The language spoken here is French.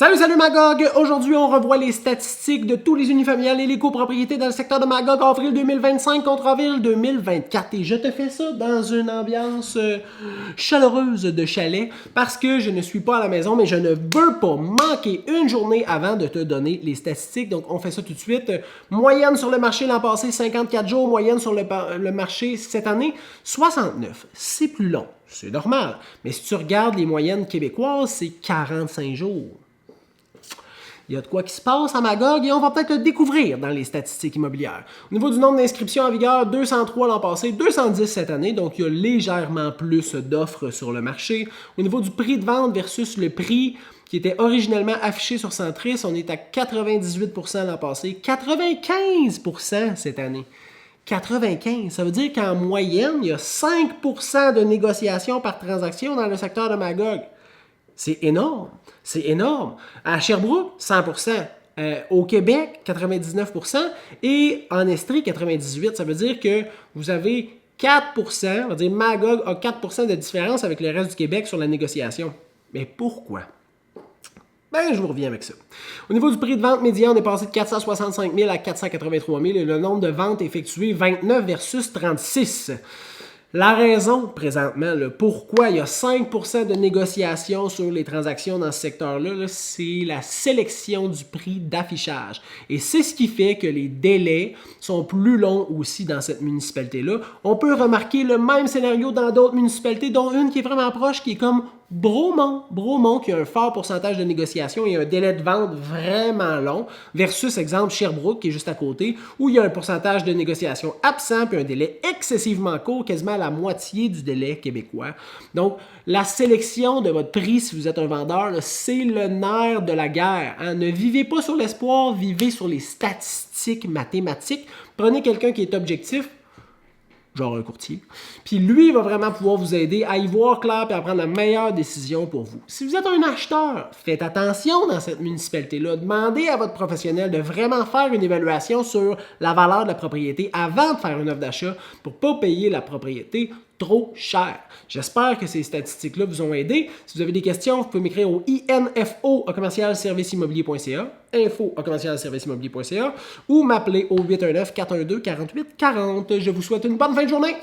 Salut Magog! Aujourd'hui, on revoit les statistiques de tous les unifamiliales et les copropriétés dans le secteur de Magog avril 2025 contre avril 2024. Et je te fais ça dans une ambiance chaleureuse de chalet parce que je ne suis pas à la maison, mais je ne veux pas manquer une journée avant de te donner les statistiques. Donc, on fait ça tout de suite. Moyenne sur le marché l'an passé, 54 jours. Moyenne sur le marché cette année, 69. C'est plus long. C'est normal. Mais si tu regardes les moyennes québécoises, c'est 45 jours. Il y a de quoi qui se passe à Magog et on va peut-être le découvrir dans les statistiques immobilières. Au niveau du nombre d'inscriptions en vigueur, 203 l'an passé, 210 cette année, donc il y a légèrement plus d'offres sur le marché. Au niveau du prix de vente versus le prix qui était originellement affiché sur Centris, on est à 98% l'an passé, 95% cette année. 95, ça veut dire qu'en moyenne, il y a 5% de négociations par transaction dans le secteur de Magog. C'est énorme. C'est énorme. À Sherbrooke, 100%. Au Québec, 99%. Et en Estrie, 98%. Ça veut dire que vous avez 4%. On va dire Magog a 4% de différence avec le reste du Québec sur la négociation. Mais pourquoi? Ben, je vous reviens avec ça. Au niveau du prix de vente médian, on est passé de 465 000 à 483 000 et le nombre de ventes effectuées, 29 versus 36. La raison, présentement, le pourquoi il y a 5% de négociation sur les transactions dans ce secteur-là, c'est la sélection du prix d'affichage. Et c'est ce qui fait que les délais sont plus longs aussi dans cette municipalité-là. On peut remarquer le même scénario dans d'autres municipalités, dont une qui est vraiment proche, qui est comme Bromont. Bromont qui a un fort pourcentage de négociation et un délai de vente vraiment long, versus, exemple, Sherbrooke, qui est juste à côté, où il y a un pourcentage de négociation absent puis un délai excessivement court, quasiment à la moitié du délai québécois. Donc, la sélection de votre prix, si vous êtes un vendeur, c'est le nerf de la guerre. Hein? Ne vivez pas sur l'espoir, vivez sur les statistiques mathématiques. Prenez quelqu'un qui est objectif, genre un courtier. Puis lui, il va vraiment pouvoir vous aider à y voir clair et à prendre la meilleure décision pour vous. Si vous êtes un acheteur, faites attention dans cette municipalité-là. Demandez à votre professionnel de vraiment faire une évaluation sur la valeur de la propriété avant de faire une offre d'achat pour ne pas payer la propriété trop cher. J'espère que ces statistiques-là vous ont aidé. Si vous avez des questions, vous pouvez m'écrire au info@serviceimmobilier.ca, info@serviceimmobilier.ca ou m'appeler au 819-412-4840. Je vous souhaite une bonne fin de journée!